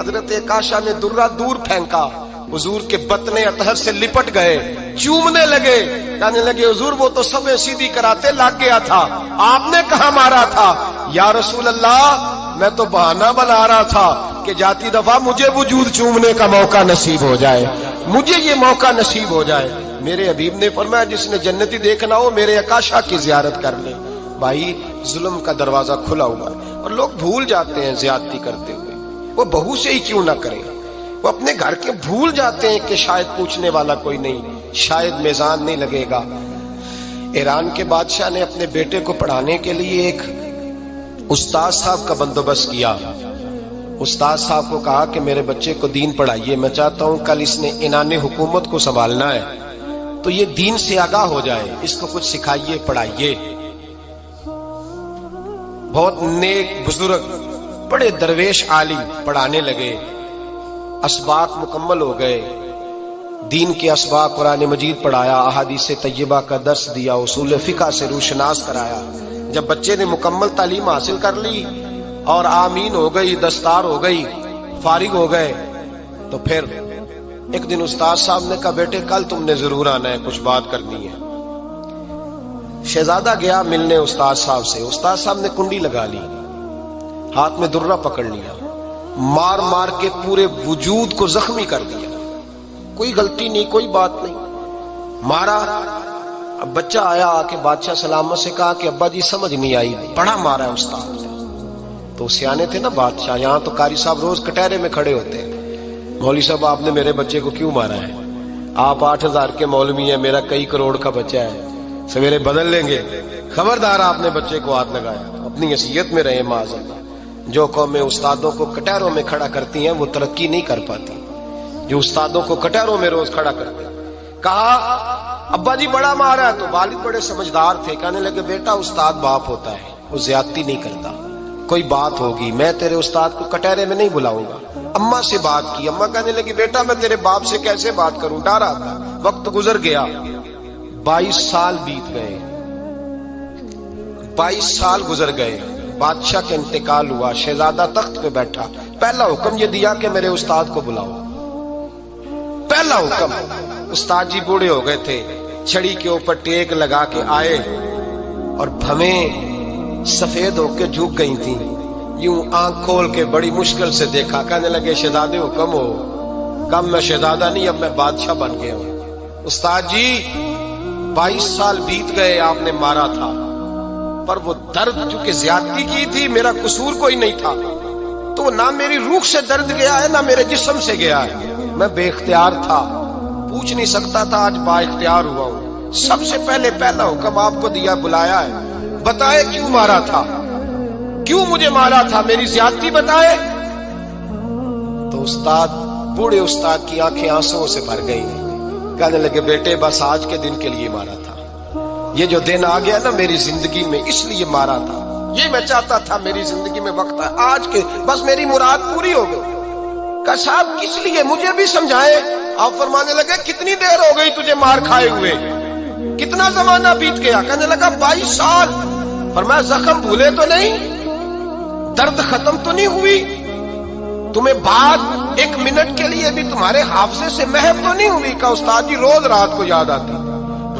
حضرت عائشہ نے درہ دور پھینکا، حضور کے بطن اطہر سے لپٹ گئے، چومنے لگے، کہنے لگے حضور وہ تو سب سیدھی کراتے لگ گیا تھا، آپ نے کہاں مارا تھا؟ یا رسول اللہ میں تو بہانہ بنا رہا تھا کہ جاتی دفعہ مجھے وجود چومنے کا موقع نصیب ہو جائے، مجھے یہ موقع نصیب ہو جائے۔ میرے حبیب نے فرمایا جس نے جنتی دیکھنا ہو میرے عائشہ کی زیارت کر لے۔ بھائی ظلم کا دروازہ کھلا ہوا ہے اور لوگ بھول جاتے ہیں زیادتی کرتے ہوئے، وہ بہو سے ہی کیوں نہ کریں، وہ اپنے گھر کے بھول جاتے ہیں کہ شاید پوچھنے والا کوئی نہیں، شاید میزان نہیں لگے گا۔ ایران کے بادشاہ نے اپنے بیٹے کو پڑھانے کے لیے ایک استاد صاحب کا بندوبست کیا۔ استاد صاحب کو کہا کہ میرے بچے کو دین پڑھائیے، میں چاہتا ہوں کل اس نے عنان حکومت کو سنبھالنا ہے تو یہ دین سے آگاہ ہو جائے، اس کو کچھ سکھائیے، پڑھائیے۔ بہت نیک بزرگ بڑے درویش عالم پڑھانے لگے، اسباق مکمل ہو گئے، دین کے اسباق قرآن مجید پڑھایا، احادیث طیبہ کا درس دیا، اصول فقہ سے روشناس کرایا۔ جب بچے نے مکمل تعلیم حاصل کر لی اور آمین ہو گئی، دستار ہو گئی، فارغ ہو گئے، تو پھر ایک دن استاد صاحب نے کہا بیٹے کل تم نے ضرور آنا ہے، کچھ بات کرنی ہے۔ شہزادہ گیا ملنے استاد صاحب سے، استاد صاحب نے کنڈی لگا لی، ہاتھ میں درہ پکڑ لیا، مار مار کے پورے وجود کو زخمی کر دیا، کوئی غلطی نہیں، کوئی بات نہیں، مارا۔ اب بچہ آیا آ کے بادشاہ سلامت سے کہا کہ ابا جی سمجھ نہیں آئی، بڑا مارا ہے استاد۔ تو سیانے تھے نا بادشاہ، یہاں تو قاری صاحب روز کٹہرے میں کھڑے ہوتے ہیں، مولوی صاحب آپ نے میرے بچے کو کیوں مارا ہے؟ آپ 8000 کے مولوی ہیں، میرا کئی کروڑ کا بچہ ہے، سویرے بدل لیں گے، خبردار آپ نے بچے کو ہاتھ لگایا، اپنی حیثیت میں رہے معاذ اللہ۔ جو قومیں استادوں کو کٹہروں میں کھڑا کرتی ہیں وہ ترقی نہیں کر پاتی، جو استادوں کو کٹہروں میں روز کھڑا کرتے ہیں۔ کہا ابا جی بڑا مارا ہے، تو والد بڑے سمجھدار تھے، کہنے لگے بیٹا استاد باپ ہوتا ہے، وہ زیادتی نہیں کرتا، کوئی بات ہوگی میں تیرے استاد کو کٹہرے میں نہیں بلاؤں گا۔ اماں سے بات کی، اماں کہنے لگی بیٹا میں تیرے باپ سے کیسے بات کروں، ڈر آتا۔ وقت گزر گیا، 22 سال بیت گئے، 22 سال گزر گئے، بادشاہ کا انتقال ہوا، شہزادہ تخت پہ بیٹھا، پہلا حکم یہ دیا کہ میرے استاد کو بلاؤ، پہلا حکم۔ استاد جی بوڑھے ہو گئے تھے، چھڑی کے اوپر ٹیک لگا کے آئے اور بھویں سفید ہو کے جھک گئی تھی، یوں آنکھ کھول کے بڑی مشکل سے دیکھا، کہنے لگے شہزادے حکم ہو۔ کم میں شہزادہ نہیں، اب میں بادشاہ بن گیا ہوں۔ استاد جی 22 سال بیت گئے، آپ نے مارا تھا، پر وہ درد چونکہ زیادتی کی تھی، میرا قصور کوئی نہیں تھا، تو نہ میری روح سے درد گیا ہے نہ میرے جسم سے گیا ہے، میں بے اختیار تھا، پوچھ نہیں سکتا تھا، آج با اختیار ہوا ہوں۔ سب سے پہلے پہلا حکم آپ کو دیا، بلایا ہے، بتائے کیوں مارا تھا، کیوں مجھے مارا تھا، میری زیادتی بتائے۔ تو استاد، بوڑھے استاد کی آنکھیں آنسوں سے بھر گئی، کہنے لگے بیٹے بس آج کے دن کے لیے مارا تھا، یہ جو دن آ گیا نا میری زندگی میں اس لیے مارا تھا، یہ میں چاہتا تھا میری زندگی میں وقت ہے، آج کے بس میری مراد پوری ہو گئی۔ کہ صاحب کس لیے، مجھے بھی سمجھائے۔ آپ فرمانے لگے کتنی دیر ہو گئی تجھے مار کھائے ہوئے، کتنا زمانہ بیت گیا؟ کہنے لگا 22 سال۔ فرمایا زخم بھولے تو نہیں، درد ختم تو نہیں ہوئی، تمہیں بات 1 منٹ کے لیے بھی تمہارے حافظے سے محو تو نہیں ہوئی؟ کہ استاد جی روز رات کو یاد آتی،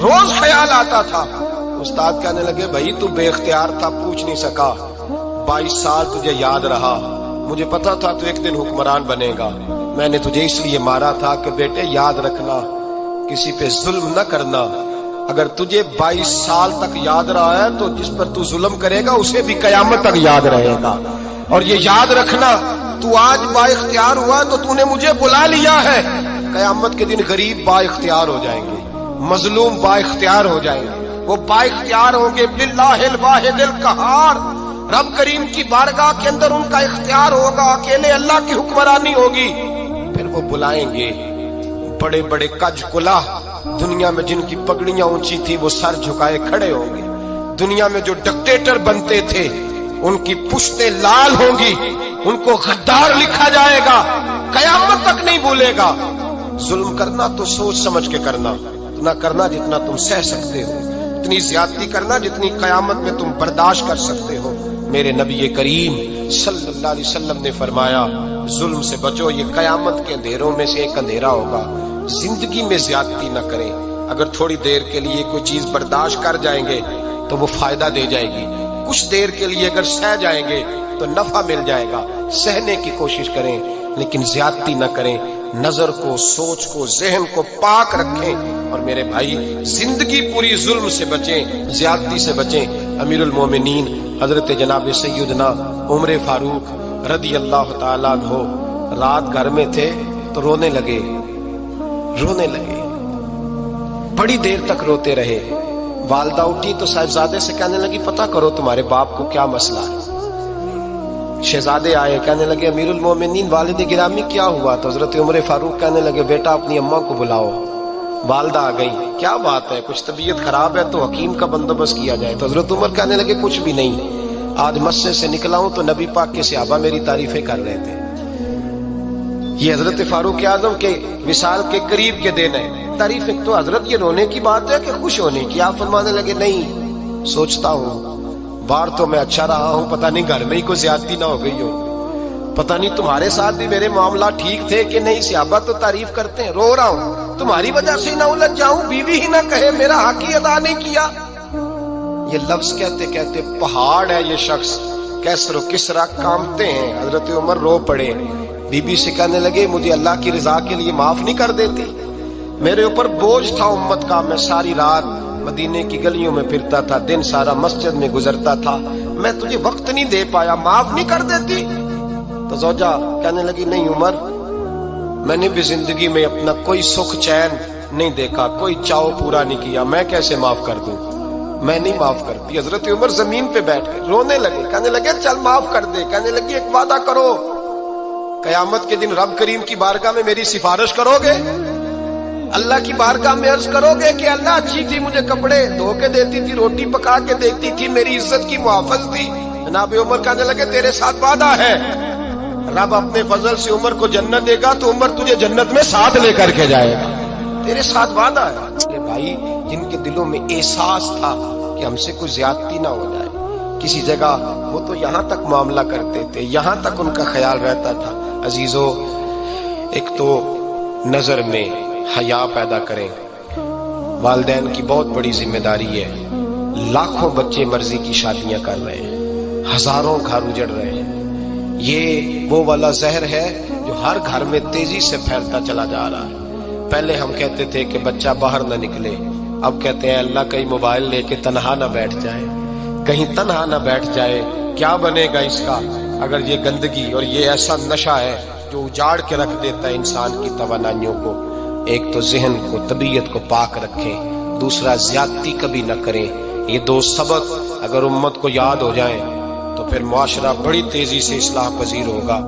روز خیال آتا تھا۔ استاد کہنے لگے بھائی تو بے اختیار تھا، پوچھ نہیں سکا، 22 سال تجھے یاد رہا، مجھے پتا تھا تو ایک دن حکمران بنے گا، میں نے تجھے اس لیے مارا تھا کہ بیٹے یاد رکھنا، کسی پہ ظلم نہ کرنا، اگر تجھے 22 سال تک یاد رہا ہے تو جس پر تو ظلم کرے گا اسے بھی قیامت تک یاد رہے گا، اور یہ یاد رکھنا تو آج با اختیار ہوا تو تو نے مجھے بلا لیا ہے، قیامت کے دن غریب با اختیار ہو جائیں گے، مظلوم با اختیار ہو جائیں گے، وہ با اختیار ہوں گے باللہ الواحد القہار، رب کریم کی بارگاہ کے اندر ان کا اختیار ہوگا، اکیلے اللہ کی حکمرانی ہوگی، پھر وہ بلائیں گے بڑے بڑے کج کلاہ، دنیا میں جن کی پگڑیاں اونچی تھی وہ سر جھکائے کھڑے ہوں گے، دنیا میں جو ڈکٹیٹر بنتے تھے ان کی پشتیں لال ہوں گی، ان کو غدار لکھا جائے گا، قیامت تک نہیں بھولے گا۔ ظلم کرنا تو سوچ سمجھ کے کرنا، اتنا کرنا جتنا تم سہ سکتے ہو، اتنی زیادتی کرنا جتنی قیامت میں تم برداشت کر سکتے ہو۔ میرے نبی کریم صلی اللہ علیہ وسلم نے فرمایا ظلم سے بچو، یہ قیامت کے اندھیروں میں سے ایک اندھیرا ہوگا۔ زندگی میں زیادتی نہ کریں، اگر تھوڑی دیر کے لیے کوئی چیز برداشت کر جائیں گے تو وہ فائدہ دے جائے گی، کچھ دیر کے لیے اگر سہ جائیں گے تو نفع مل جائے گا، سہنے کی کوشش کریں لیکن زیادتی نہ کریں، نظر کو، سوچ کو، ذہن کو پاک رکھیں۔ اور میرے بھائی زندگی پوری ظلم سے بچیں، زیادتی سے بچیں۔ امیر المومنین حضرت جناب سیدنا عمر فاروق رضی اللہ تعالیٰ عنہ رات گھر میں تھے تو رونے لگے، بڑی دیر تک روتے رہے۔ والدہ اٹھی تو صاحبزادے سے کہنے لگی پتہ کرو تمہارے باپ کو کیا مسئلہ ہے۔ شہزادے آئے، کہنے لگے امیر المومنین والد گرامی کیا ہوا؟ تو حضرت عمر فاروق کہنے لگے بیٹا اپنی اماں کو بلاؤ۔ والدہ آ گئی، کیا بات ہے، کچھ طبیعت خراب ہے تو حکیم کا بندوبست کیا جائے۔ تو حضرت عمر کہنے لگے کچھ بھی نہیں، آج مسجد سے نکلا ہوں تو نبی پاک کے صحابہ میری تعریفیں کر رہے تھے۔ یہ حضرت فاروق اعظم کے وصال کے قریب کے دن ہے، تعریفیں تو حضرت یہ رونے کی بات ہے کہ خوش ہونے کی؟ آپ فرمانے لگے نہیں، سوچتا ہوں بار تو میں اچھا رہا ہوں، پتہ نہیں گھر میں ہی کوئی زیادتی نہ ہو گئی ہو، پتہ نہیں تمہارے ساتھ بھی میرے معاملات ٹھیک تھے کہ نہیں، صحابہ تو تعریف کرتے ہیں، رو رہا ہوں تمہاری وجہ سے نہ الجھ جاؤں، بیوی ہی نہ کہے میرا حق ہی ادا نہیں کیا۔ یہ لفظ کہتے کہتے پہاڑ ہے یہ شخص، کیسر و کسرا کامتے ہیں۔ حضرت عمر رو پڑے، بی بی سے کہنے لگے مجھے اللہ کی رضا کے لیے معاف نہیں کر دیتی؟ میرے اوپر بوجھ تھا امت کا، میں ساری رات مدینے کی گلیوں میں پھرتا تھا، دن سارا مسجد میں گزرتا تھا، میں تجھے وقت نہیں دے پایا، معاف نہیں کر دیتی؟ تو زوجہ کہنے لگی نہیں عمر، میں نے بھی زندگی میں اپنا کوئی سکھ چین نہیں دیکھا، کوئی چاؤ پورا نہیں کیا، میں کیسے معاف کر دوں؟ میں نہیں معاف کرتی۔ حضرت عمر زمین پہ بیٹھ کے رونے لگے، کہنے لگے چل معاف کر دے۔ کہنے لگی ایک وعدہ کرو، قیامت کے دن رب کریم کی بارگاہ میں میری سفارش کرو گے؟ اللہ کی بارگاہ میں عرض کرو گے کہ اللہ اچھی تھی، مجھے کپڑے دھو کے دیتی تھی، روٹی پکا کے دیتی تھی، میری عزت کی محافظ تھی؟ جناب عمر کہنے لگے تیرے ساتھ وعدہ ہے، رب اپنے فضل سے عمر کو جنت دے گا تو عمر تجھے جنت میں ساتھ لے کر کے جائے گا، تیرے ساتھ وعدہ ہے۔ بھائی جن کے دلوں میں احساس تھا کہ ہم سے کوئی زیادتی نہ ہو جائے کسی جگہ، وہ تو یہاں تک معاملہ کرتے تھے، یہاں تک ان کا خیال رہتا تھا۔ عزیزو، ایک تو نظر میں حیا پیدا کریں، والدین کی بہت بڑی ذمہ داری ہے۔ لاکھوں بچے مرضی کی شادیاں کر رہے ہیں، ہزاروں گھر اجڑ رہے ہیں، یہ وہ والا زہر ہے جو ہر گھر میں تیزی سے پھیلتا چلا جا رہا ہے۔ پہلے ہم کہتے تھے کہ بچہ باہر نہ نکلے، اب کہتے ہیں اللہ کہیں موبائل لے کے تنہا نہ بیٹھ جائے، کہیں تنہا نہ بیٹھ جائے، کیا بنے گا اس کا اگر یہ گندگی اور یہ ایسا نشہ ہے جو اجاڑ کے رکھ دیتا ہے انسان کی توانائیوں کو۔ ایک تو ذہن کو، طبیعت کو پاک رکھیں، دوسرا زیادتی کبھی نہ کریں۔ یہ دو سبق اگر امت کو یاد ہو جائیں تو پھر معاشرہ بڑی تیزی سے اصلاح پذیر ہوگا۔